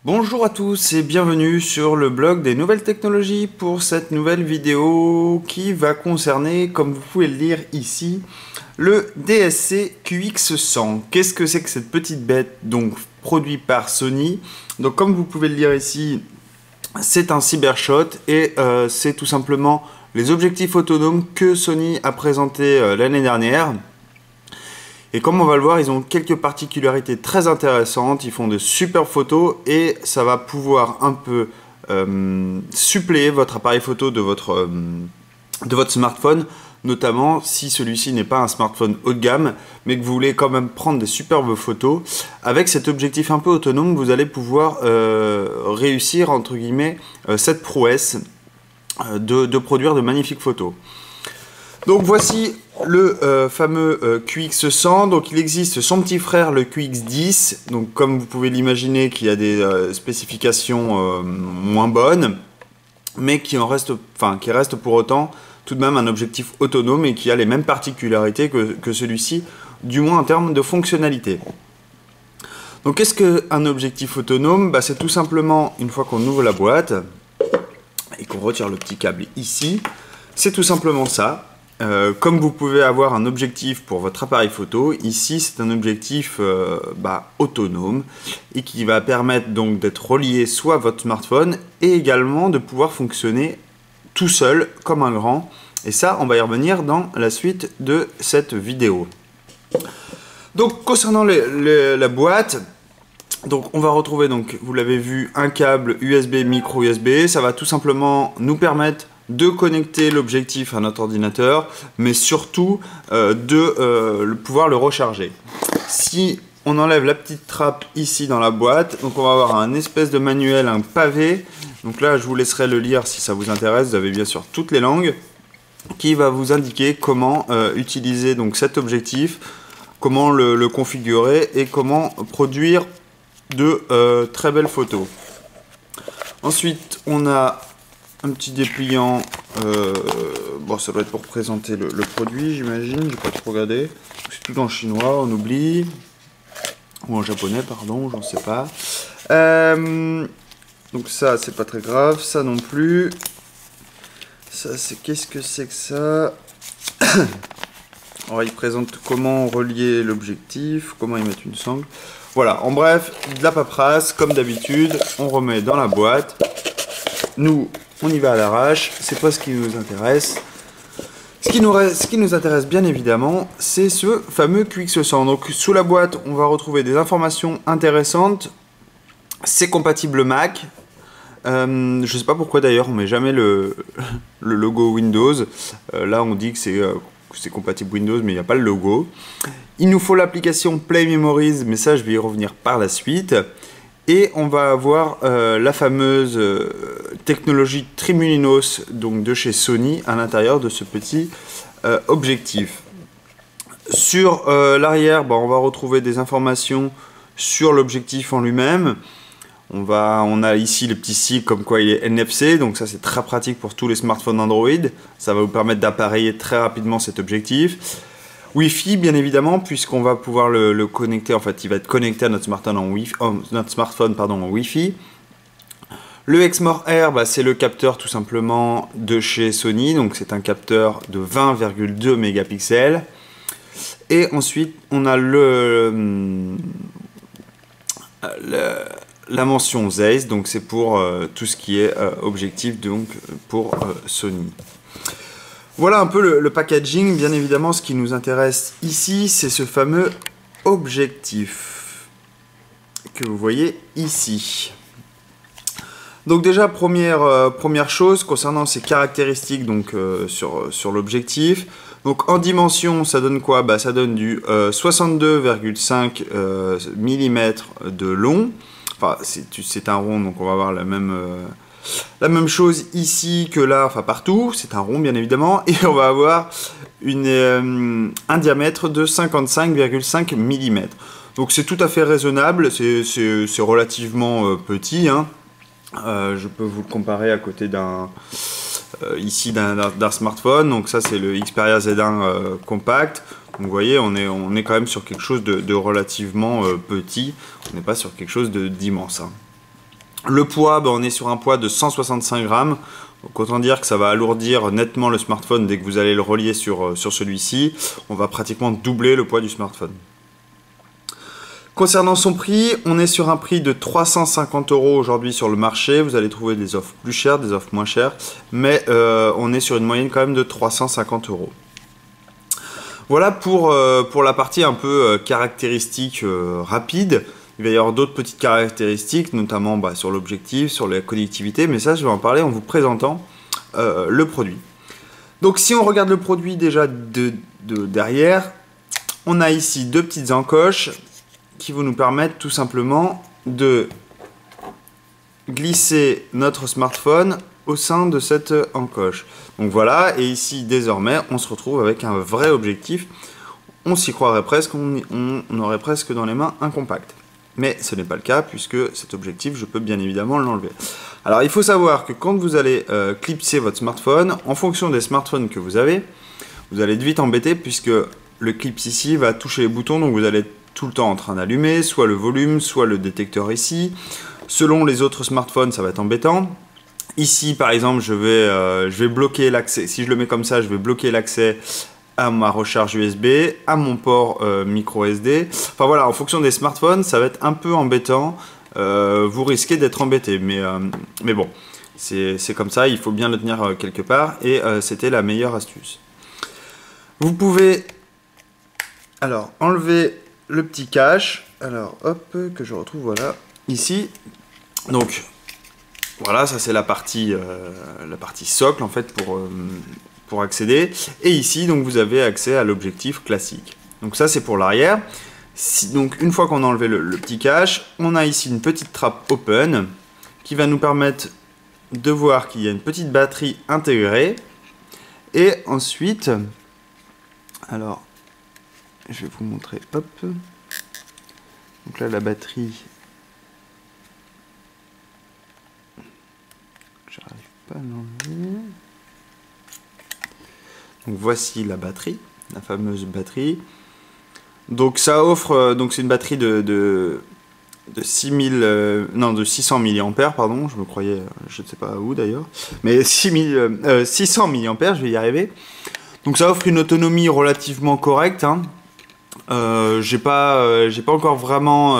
Bonjour à tous et bienvenue sur le blog des nouvelles technologies pour cette nouvelle vidéo qui va concerner, comme vous pouvez le lire ici, le DSC QX100. Qu'est-ce que c'est que cette petite bête, donc produit par Sony? Donc comme vous pouvez le lire ici, c'est un cybershot et c'est tout simplement les objectifs autonomes que Sony a présentés l'année dernière. Et comme on va le voir, ils ont quelques particularités très intéressantes, ils font de super photos et ça va pouvoir un peu suppléer votre appareil photo de votre smartphone, notamment si celui-ci n'est pas un smartphone haut de gamme, mais que vous voulez quand même prendre des superbes photos. Avec cet objectif un peu autonome, vous allez pouvoir réussir, entre guillemets, cette prouesse de produire de magnifiques photos. Donc voici le fameux QX100. Donc il existe son petit frère, le QX10. Donc comme vous pouvez l'imaginer, qui a des spécifications moins bonnes, mais qui reste pour autant tout de même un objectif autonome et qui a les mêmes particularités que celui-ci, du moins en termes de fonctionnalité. Donc qu'est-ce qu'un objectif autonome? C'est tout simplement, une fois qu'on ouvre la boîte et qu'on retire le petit câble ici, c'est tout simplement ça. Comme vous pouvez avoir un objectif pour votre appareil photo, ici c'est un objectif autonome et qui va permettre donc d'être relié soit à votre smartphone et également de pouvoir fonctionner tout seul comme un grand. Et ça, on va y revenir dans la suite de cette vidéo. Donc concernant la boîte, donc on va retrouver, donc vous l'avez vu, un câble USB micro USB. Ça va tout simplement nous permettre de connecter l'objectif à notre ordinateur, mais surtout de pouvoir le recharger. Si on enlève la petite trappe ici dans la boîte, donc on va avoir un espèce de manuel, un pavé. Donc là, je vous laisserai le lire si ça vous intéresse. Vous avez bien sûr toutes les langues qui va vous indiquer comment utiliser donc cet objectif, comment le configurer et comment produire de très belles photos. Ensuite, on a un petit dépliant, ça doit être pour présenter le produit, j'imagine, j'ai pas trop regardé. C'est tout en chinois, on oublie. Ou en japonais, pardon, j'en sais pas. Donc ça, c'est pas très grave, ça non plus. Ça, c'est qu'est-ce que c'est que ça? Alors, il présente comment relier l'objectif, comment y mettre une sangle. Voilà, en bref, de la paperasse, comme d'habitude, on remet dans la boîte. Nous, on y va à l'arrache, c'est pas ce qui nous intéresse. Ce qui nous intéresse bien évidemment, c'est ce fameux QX100. Donc sous la boîte, on va retrouver des informations intéressantes. C'est compatible Mac. Je sais pas pourquoi d'ailleurs, on met jamais le logo Windows. Là, on dit que c'est compatible Windows, mais il n'y a pas le logo. Il nous faut l'application Play Memories, mais ça, je vais y revenir par la suite. Et on va avoir la fameuse technologie Trimulinos, donc de chez Sony, à l'intérieur de ce petit objectif. Sur l'arrière, on va retrouver des informations sur l'objectif en lui-même. On a ici les petits sigles comme quoi il est NFC, donc ça c'est très pratique pour tous les smartphones Android. Ça va vous permettre d'appareiller très rapidement cet objectif. Wi-Fi bien évidemment, puisqu'on va pouvoir le connecter, en fait il va être connecté à notre smartphone en Wi-Fi. Le Exmor Air, c'est le capteur tout simplement de chez Sony, donc c'est un capteur de 20,2 mégapixels. Et ensuite on a la mention Zeiss, donc c'est pour tout ce qui est objectif donc pour Sony. Voilà un peu le packaging. Bien évidemment, ce qui nous intéresse ici, c'est ce fameux objectif que vous voyez ici. Donc déjà, première chose concernant ses caractéristiques donc, sur l'objectif. Donc en dimension, ça donne quoi? Ça donne du 62,5 mm de long. Enfin, c'est un rond, donc on va avoir la même chose ici que là, enfin partout, c'est un rond bien évidemment, et on va avoir un diamètre de 55,5 mm. Donc c'est tout à fait raisonnable, c'est relativement petit, hein. Je peux vous le comparer à côté ici d'un smartphone, donc ça c'est le Xperia Z1 compact. Donc vous voyez, on est quand même sur quelque chose de relativement petit, on n'est pas sur quelque chose d'immense, hein. Le poids, on est sur un poids de 165 grammes. Donc autant dire que ça va alourdir nettement le smartphone dès que vous allez le relier sur celui-ci. On va pratiquement doubler le poids du smartphone. Concernant son prix, on est sur un prix de 350 € aujourd'hui sur le marché. Vous allez trouver des offres plus chères, des offres moins chères. Mais on est sur une moyenne quand même de 350 €. Voilà pour la partie un peu caractéristique rapide. Il va y avoir d'autres petites caractéristiques, notamment sur l'objectif, sur la connectivité, mais ça je vais en parler en vous présentant le produit. Donc si on regarde le produit déjà de derrière, on a ici deux petites encoches qui vont nous permettre tout simplement de glisser notre smartphone au sein de cette encoche. Donc voilà, et ici désormais on se retrouve avec un vrai objectif. On s'y croirait presque, on aurait presque dans les mains un compact. Mais ce n'est pas le cas puisque cet objectif, je peux bien évidemment l'enlever. Alors il faut savoir que quand vous allez clipser votre smartphone, en fonction des smartphones que vous allez être vite embêté puisque le clip ici va toucher les boutons, donc vous allez être tout le temps en train d'allumer, soit le volume, soit le détecteur ici. Selon les autres smartphones, ça va être embêtant. Ici par exemple, je vais bloquer l'accès, si je le mets comme ça, je vais bloquer l'accès à ma recharge USB, à mon port micro SD. Enfin voilà, en fonction des smartphones, ça va être un peu embêtant. Vous risquez d'être embêté, mais bon, c'est comme ça, il faut bien le tenir quelque part, et c'était la meilleure astuce. Vous pouvez alors enlever le petit cache, alors hop, que je retrouve, voilà, ici. Donc voilà, ça c'est la partie socle en fait pour accéder. Et ici, donc vous avez accès à l'objectif classique. Donc ça c'est pour l'arrière. Donc une fois qu'on a enlevé le petit cache, on a ici une petite trappe open qui va nous permettre de voir qu'il y a une petite batterie intégrée. Et ensuite, alors je vais vous montrer, hop. Donc là la batterie, j'arrive pas à l'enlever. Donc voici la batterie, la fameuse batterie. Donc ça offre, donc c'est une batterie de 600 mAh, pardon, je me croyais, je ne sais pas où d'ailleurs, mais 600 mAh, je vais y arriver. Donc ça offre une autonomie relativement correcte, hein. J'ai pas encore vraiment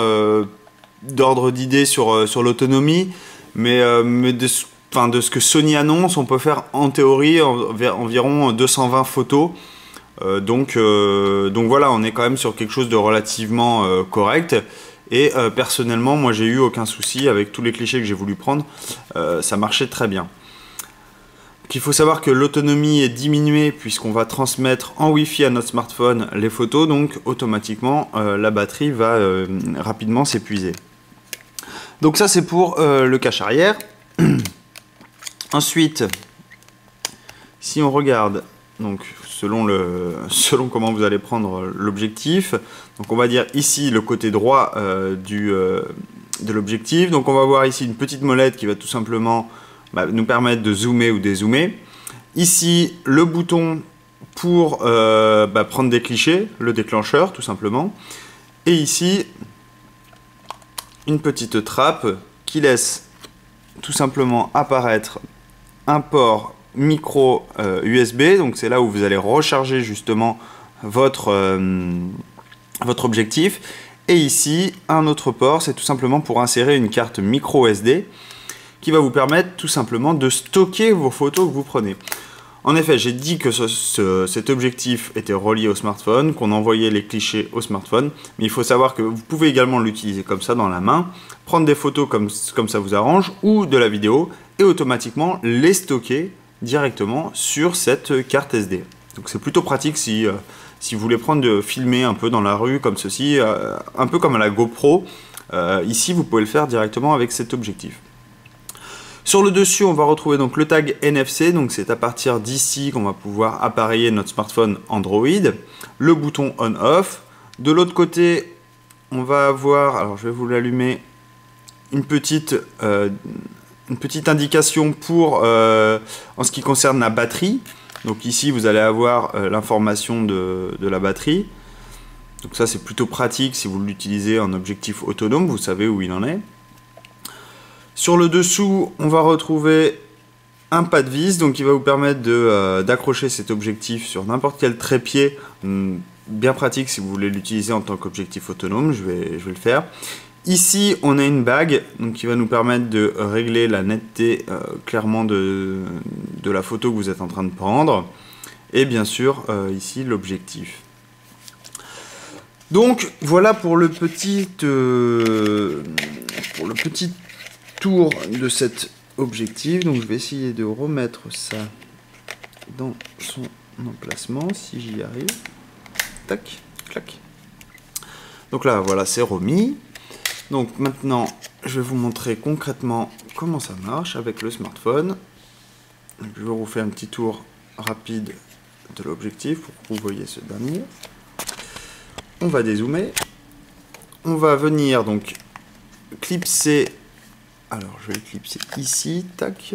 d'ordre d'idée sur l'autonomie, mais de ce que Sony annonce, on peut faire en théorie environ 220 photos. Donc voilà, on est quand même sur quelque chose de relativement correct. Et personnellement, moi j'ai eu aucun souci avec tous les clichés que j'ai voulu prendre. Ça marchait très bien. Donc, il faut savoir que l'autonomie est diminuée puisqu'on va transmettre en Wi-Fi à notre smartphone les photos. Donc automatiquement, la batterie va rapidement s'épuiser. Donc ça c'est pour le cache arrière. Ensuite, si on regarde, donc selon comment vous allez prendre l'objectif, donc on va dire ici le côté droit de l'objectif. Donc on va voir ici une petite molette qui va tout simplement nous permettre de zoomer ou dézoomer. Ici le bouton pour prendre des clichés, le déclencheur tout simplement. Et ici une petite trappe qui laisse tout simplement apparaître un port micro USB, donc c'est là où vous allez recharger justement votre objectif. Et ici un autre port, c'est tout simplement pour insérer une carte micro SD qui va vous permettre tout simplement de stocker vos photos que vous prenez. En effet, j'ai dit que cet objectif était relié au smartphone, qu'on envoyait les clichés au smartphone, mais il faut savoir que vous pouvez également l'utiliser comme ça dans la main, prendre des photos comme ça vous arrange, ou de la vidéo, et automatiquement les stocker directement sur cette carte SD. Donc c'est plutôt pratique si vous voulez filmer un peu dans la rue comme ceci, un peu comme à la GoPro. Ici vous pouvez le faire directement avec cet objectif. Sur le dessus, on va retrouver donc le tag NFC, donc c'est à partir d'ici qu'on va pouvoir appareiller notre smartphone Android, le bouton on-off. De l'autre côté, on va avoir, alors je vais vous l'allumer, une petite indication pour en ce qui concerne la batterie. Donc ici, vous allez avoir l'information de la batterie. Donc ça, c'est plutôt pratique si vous l'utilisez en objectif autonome, vous savez où il en est. Sur le dessous, on va retrouver un pas de vis, donc qui va vous permettre d'accrocher cet objectif sur n'importe quel trépied. Bien pratique si vous voulez l'utiliser en tant qu'objectif autonome, je vais le faire. Ici, on a une bague donc, qui va nous permettre de régler la netteté clairement de la photo que vous êtes en train de prendre. Et bien sûr, ici, l'objectif. Donc, voilà pour le petit tour de cet objectif. Donc, je vais essayer de remettre ça dans son emplacement, si j'y arrive. Tac, clac. Donc là, voilà, c'est remis. Donc maintenant, je vais vous montrer concrètement comment ça marche avec le smartphone. Je vous refais un petit tour rapide de l'objectif pour que vous voyez ce dernier. On va dézoomer. On va venir donc clipser. Alors, je vais le clipser ici. Tac.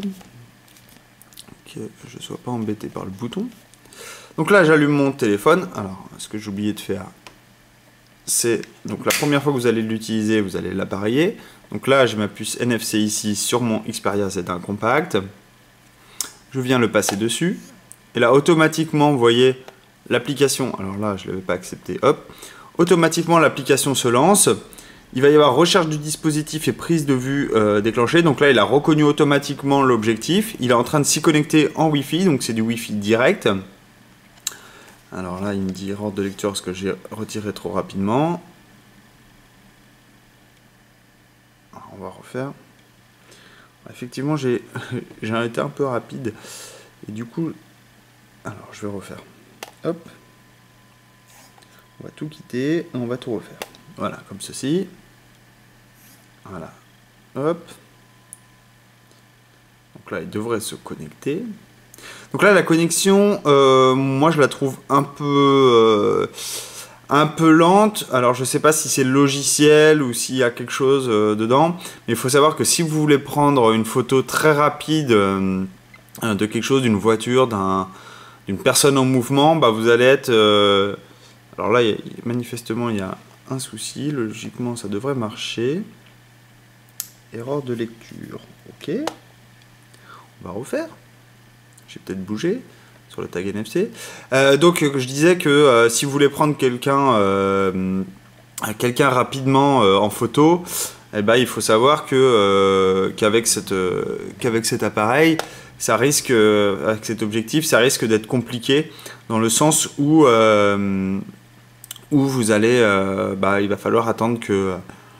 Que je ne sois pas embêté par le bouton. Donc là, j'allume mon téléphone. Alors, ce que j'ai oublié de faire, c'est donc la première fois que vous allez l'utiliser, vous allez l'appareiller. Donc là, j'ai ma puce NFC ici sur mon Xperia Z1 Compact. Je viens le passer dessus. Et là, automatiquement, vous voyez l'application. Alors là, je ne l'avais pas accepté. Hop. Automatiquement, l'application se lance. Il va y avoir recherche du dispositif et prise de vue déclenchée. Donc là, il a reconnu automatiquement l'objectif. Il est en train de s'y connecter en Wi-Fi. Donc c'est du Wi-Fi direct. Alors là, il me dit erreur de lecture parce que j'ai retiré trop rapidement. Alors, on va refaire. Effectivement, j'ai été un peu rapide. Et du coup, alors je vais refaire. Hop. On va tout quitter et on va tout refaire. Voilà, comme ceci. Voilà. Hop. Donc là, il devrait se connecter. Donc là, la connexion, moi, je la trouve un peu lente. Alors, je ne sais pas si c'est le logiciel ou s'il y a quelque chose dedans. Mais il faut savoir que si vous voulez prendre une photo très rapide de quelque chose, d'une voiture, d'une personne en mouvement, bah, vous allez être... alors là, manifestement, il y a un souci. Logiquement, ça devrait marcher. Erreur de lecture. OK. On va refaire. J'ai peut-être bougé sur le tag NFC. Donc, je disais que si vous voulez prendre quelqu'un rapidement en photo, eh ben, il faut savoir qu'avec cet appareil, ça risque, avec cet objectif, ça risque d'être compliqué dans le sens où vous allez, il va falloir attendre que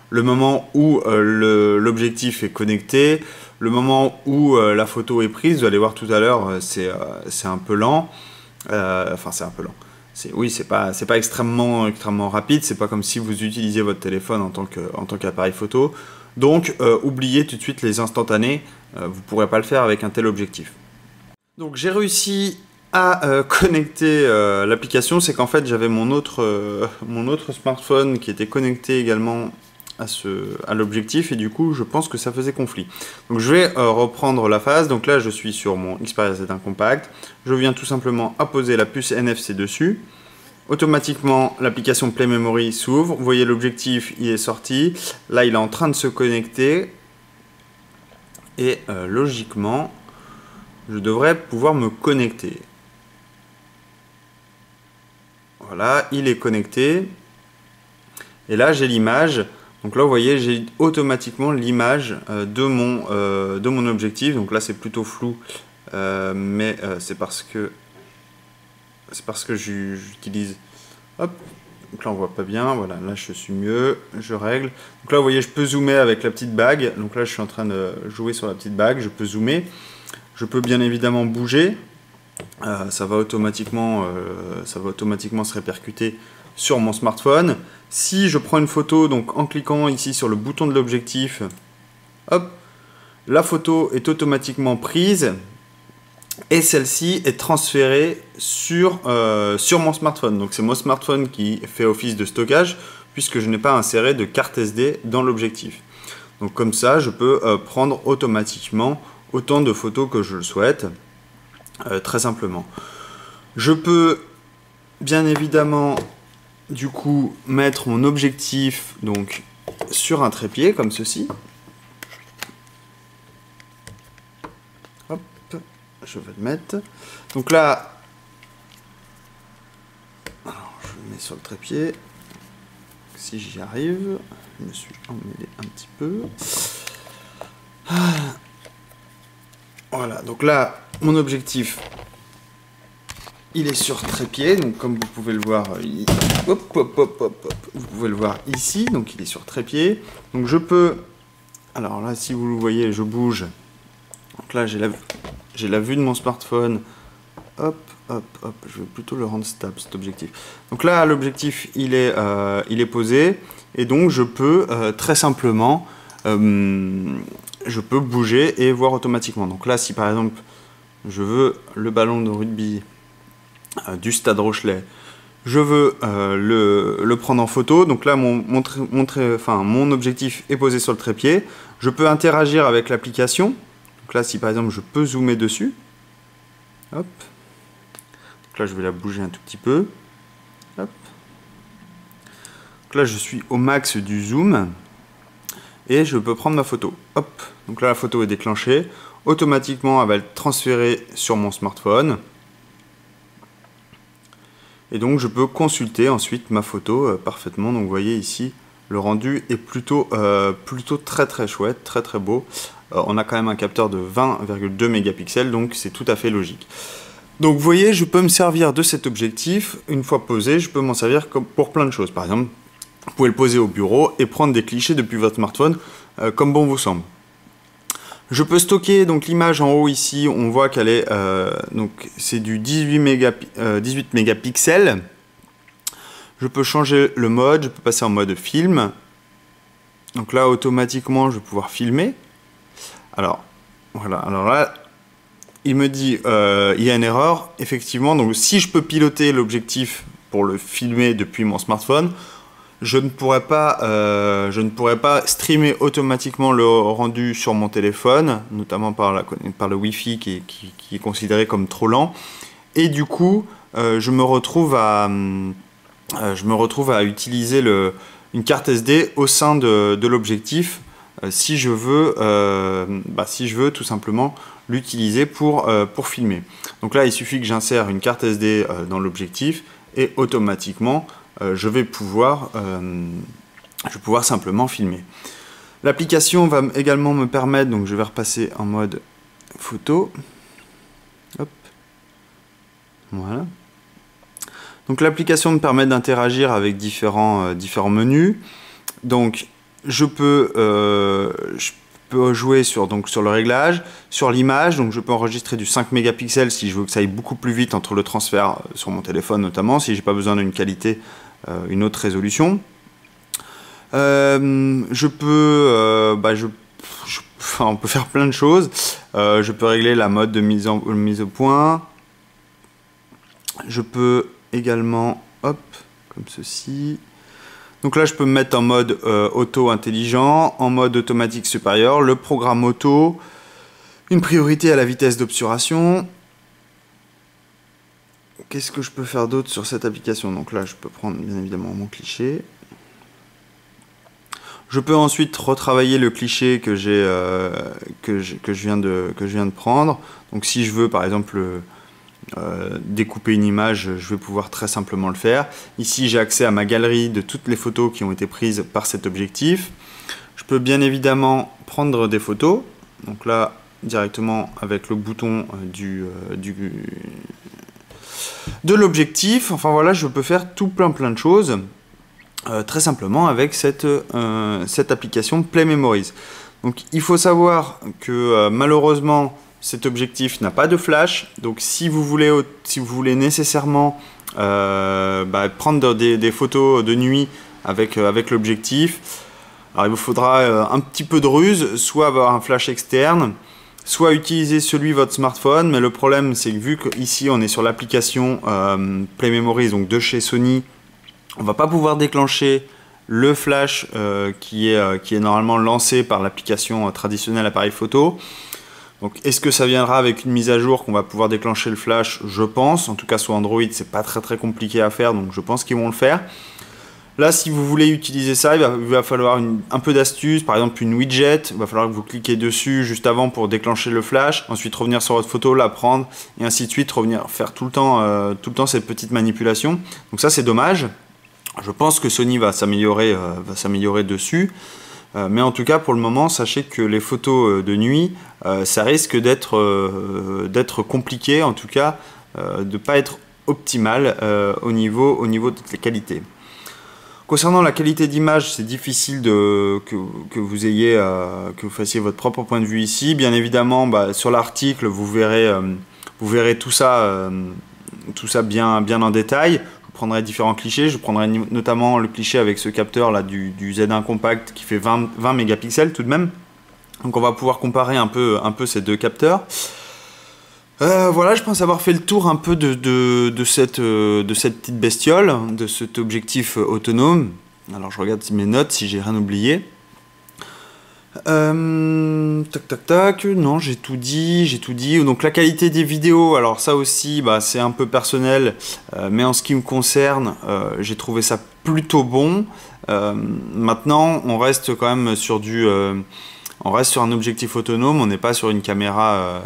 le moment où l'objectif est connecté, le moment où la photo est prise, vous allez voir tout à l'heure, c'est un peu lent. Enfin, c'est un peu lent. Oui, c'est pas extrêmement rapide. C'est pas comme si vous utilisiez votre téléphone en tant qu'appareil photo. Donc, oubliez tout de suite les instantanés. Vous pourrez pas le faire avec un tel objectif. Donc, j'ai réussi à connecter l'application. C'est qu'en fait, j'avais mon autre smartphone qui était connecté également à l'objectif et du coup je pense que ça faisait conflit. Donc je vais reprendre la phase. Donc là je suis sur mon Xperia Z1 Compact, je viens tout simplement apposer la puce NFC dessus, automatiquement l'application Play Memory s'ouvre, vous voyez l'objectif il est sorti, là il est en train de se connecter et logiquement je devrais pouvoir me connecter. Voilà, il est connecté et là j'ai l'image. Donc là, vous voyez, j'ai automatiquement l'image de mon objectif. Donc là, c'est plutôt flou, mais c'est parce que j'utilise... Hop, donc là, on voit pas bien. Voilà, là, je suis mieux. Je règle. Donc là, vous voyez, je peux zoomer avec la petite bague. Donc là, je suis en train de jouer sur la petite bague. Je peux zoomer. Je peux bien évidemment bouger. Ça va automatiquement se répercuter sur mon smartphone. Si je prends une photo, donc en cliquant ici sur le bouton de l'objectif, hop, la photo est automatiquement prise et celle-ci est transférée sur mon smartphone. Donc c'est mon smartphone qui fait office de stockage puisque je n'ai pas inséré de carte SD dans l'objectif. Donc comme ça, je peux prendre automatiquement autant de photos que je le souhaite, très simplement. Je peux bien évidemment du coup mettre mon objectif donc sur un trépied comme ceci. Hop, je vais le mettre. Donc là, alors, je le mets sur le trépied. Si j'y arrive, je me suis emmêlé un petit peu. Voilà, donc là, mon objectif, il est sur trépied, donc comme vous pouvez le voir, vous pouvez le voir ici, donc il est sur trépied. Donc je peux, alors là, si vous le voyez, je bouge. Donc là, j'ai la vue de mon smartphone. Hop, hop, hop, je vais plutôt le rendre stable, cet objectif. Donc là, l'objectif, il est posé, et donc je peux très simplement, je peux bouger et voir automatiquement. Donc là, si par exemple, je veux le ballon de rugby du Stade Rochelet, je veux le prendre en photo, donc là, mon objectif est posé sur le trépied, je peux interagir avec l'application. Donc là, si par exemple, je peux zoomer dessus, hop. Donc là, je vais la bouger un tout petit peu. Hop. Donc là, je suis au max du zoom. Et je peux prendre ma photo. Hop. Donc là, la photo est déclenchée. Automatiquement, elle va être transférée sur mon smartphone. Et donc, je peux consulter ensuite ma photo parfaitement. Donc, vous voyez ici, le rendu est plutôt très très chouette, très très beau. On a quand même un capteur de 20,2 mégapixels, donc c'est tout à fait logique. Donc vous voyez, je peux me servir de cet objectif, une fois posé, je peux m'en servir pour plein de choses. Par exemple, vous pouvez le poser au bureau et prendre des clichés depuis votre smartphone comme bon vous semble. Je peux stocker donc l'image en haut ici, on voit qu'elle est donc c'est du 18 mégapixels. Je peux changer le mode, je peux passer en mode film. Donc là automatiquement je vais pouvoir filmer. Alors voilà, alors là il me dit il y a une erreur, effectivement, donc si je peux piloter l'objectif pour le filmer depuis mon smartphone, je ne pourrais pas streamer automatiquement le rendu sur mon téléphone, notamment par le Wi-Fi qui est considéré comme trop lent, et du coup je me retrouve à utiliser une carte SD au sein de l'objectif si je veux tout simplement l'utiliser pour filmer. Donc là, il suffit que j'insère une carte SD dans l'objectif et automatiquement, je vais pouvoir simplement filmer. L'application va également me permettre, donc je vais repasser en mode photo. Hop. Voilà. Donc l'application me permet d'interagir avec différents menus. Donc je peux jouer sur le réglage, sur l'image, donc je peux enregistrer du 5 mégapixels si je veux que ça aille beaucoup plus vite entre le transfert sur mon téléphone notamment, si j'ai pas besoin d'une qualité, une autre résolution. On peut faire plein de choses. Je peux régler la mode de mise au point. Je peux également, hop, comme ceci. Donc là, je peux me mettre en mode auto intelligent, en mode automatique supérieur, le programme auto, une priorité à la vitesse d'obturation. Qu'est-ce que je peux faire d'autre sur cette application? Donc là, je peux prendre bien évidemment mon cliché. Je peux ensuite retravailler le cliché que je viens de prendre. Donc si je veux par exemple découper une image, je vais pouvoir très simplement le faire. Ici j'ai accès à ma galerie de toutes les photos qui ont été prises par cet objectif. Je peux bien évidemment prendre des photos. Donc là directement avec le bouton de l'objectif. Enfin voilà, je peux faire tout plein de choses. Très simplement avec cette application Play Memories. Donc il faut savoir que malheureusement cet objectif n'a pas de flash, donc si vous voulez nécessairement prendre des photos de nuit avec l'objectif, alors il vous faudra un petit peu de ruse, soit avoir un flash externe, soit utiliser celui de votre smartphone, mais le problème c'est que vu qu'ici on est sur l'application Play Memories, donc de chez Sony, on va pas pouvoir déclencher le flash qui est normalement lancé par l'application traditionnelle appareil photo. Donc est-ce que ça viendra avec une mise à jour qu'on va pouvoir déclencher le flash? Je pense. En tout cas sur Android c'est pas très compliqué à faire, donc je pense qu'ils vont le faire. Là, si vous voulez utiliser ça, il va falloir un peu d'astuce, par exemple une widget. Il va falloir que vous cliquiez dessus juste avant pour déclencher le flash, ensuite revenir sur votre photo, la prendre, et ainsi de suite, revenir faire tout le temps cette petite manipulation. Donc ça, c'est dommage. Je pense que Sony va s'améliorer dessus. Mais en tout cas, pour le moment, sachez que les photos de nuit, ça risque d'être compliqué, en tout cas, de ne pas être optimal au niveau de la qualité. Concernant la qualité d'image, c'est difficile que vous fassiez votre propre point de vue ici. Bien évidemment, sur l'article, vous verrez tout ça bien en détail. Je prendrai différents clichés. Je prendrai notamment le cliché avec ce capteur là du Z1 compact qui fait 20 mégapixels tout de même. Donc on va pouvoir comparer un peu ces deux capteurs. Voilà, je pense avoir fait le tour un peu de cette petite bestiole, de cet objectif autonome. Alors je regarde mes notes si j'ai rien oublié. Tac, non, j'ai tout dit. Donc la qualité des vidéos, alors ça aussi, c'est un peu personnel, mais en ce qui me concerne, j'ai trouvé ça plutôt bon. Maintenant, on reste quand même sur un objectif autonome, on n'est pas sur une caméra.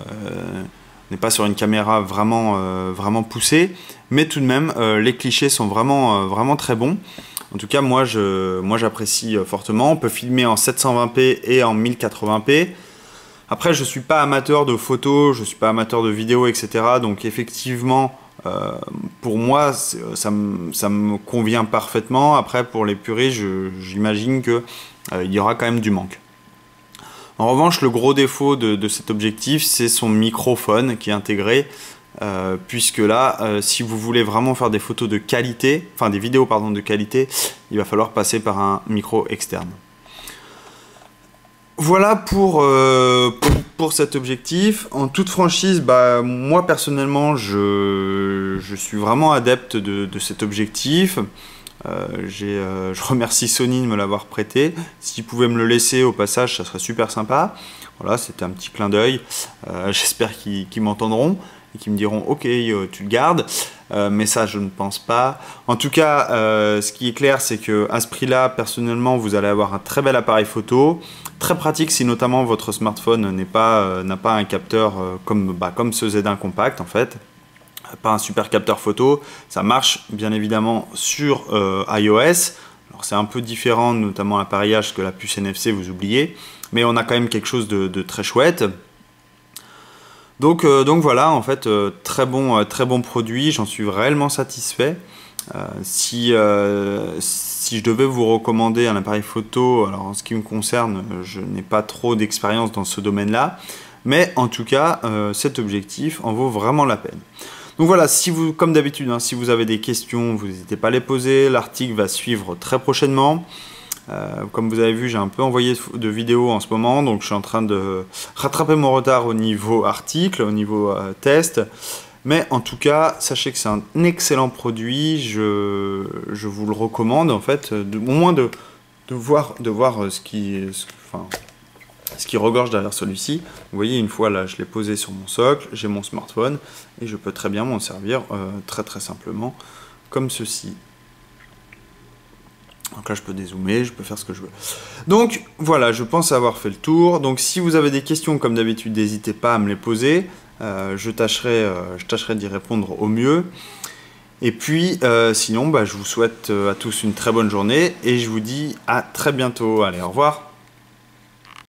Vraiment, vraiment poussée, mais tout de même, les clichés sont vraiment très bons. En tout cas, moi j'apprécie fortement. On peut filmer en 720p et en 1080p. Après, je ne suis pas amateur de photos, je ne suis pas amateur de vidéos, etc. Donc effectivement, pour moi, ça me convient parfaitement. Après, pour les puristes, j'imagine qu'il y aura quand même du manque. En revanche, le gros défaut de cet objectif, c'est son microphone qui est intégré, puisque là, si vous voulez vraiment faire des photos de qualité, enfin des vidéos de qualité, il va falloir passer par un micro externe. Voilà pour cet objectif. En toute franchise, moi personnellement, je suis vraiment adepte de cet objectif. Je remercie Sony de me l'avoir prêté. S'ils pouvaient me le laisser au passage, ça serait super sympa. Voilà, c'était un petit clin d'œil. J'espère qu'ils m'entendront et qu'ils me diront ok, tu le gardes. Mais ça, je ne pense pas. En tout cas, ce qui est clair, c'est qu'à ce prix-là, personnellement, vous allez avoir un très bel appareil photo. Très pratique si notamment votre smartphone n'a pas un capteur comme ce Z1 compact en fait. Pas un super capteur photo, ça marche bien évidemment sur iOS. Alors c'est un peu différent, notamment l'appareillage que la puce NFC, vous oubliez, mais on a quand même quelque chose de très chouette. Donc voilà, en fait, très bon produit, j'en suis réellement satisfait. Si je devais vous recommander un appareil photo, alors en ce qui me concerne, je n'ai pas trop d'expérience dans ce domaine-là, mais en tout cas, cet objectif en vaut vraiment la peine. Donc voilà, comme d'habitude, si vous avez des questions, vous n'hésitez pas à les poser. L'article va suivre très prochainement. Comme vous avez vu, j'ai un peu envoyé de vidéos en ce moment, donc je suis en train de rattraper mon retard au niveau article, au niveau test. Mais en tout cas, sachez que c'est un excellent produit. Je vous le recommande en fait, au moins de voir ce qui regorge derrière celui-ci. Vous voyez, une fois là, je l'ai posé sur mon socle, j'ai mon smartphone et je peux très bien m'en servir très simplement comme ceci. Donc là, je peux dézoomer, je peux faire ce que je veux. Donc voilà, je pense avoir fait le tour. Donc si vous avez des questions, comme d'habitude, n'hésitez pas à me les poser. Je tâcherai d'y répondre au mieux. Et puis, sinon, je vous souhaite à tous une très bonne journée et je vous dis à très bientôt. Allez, au revoir.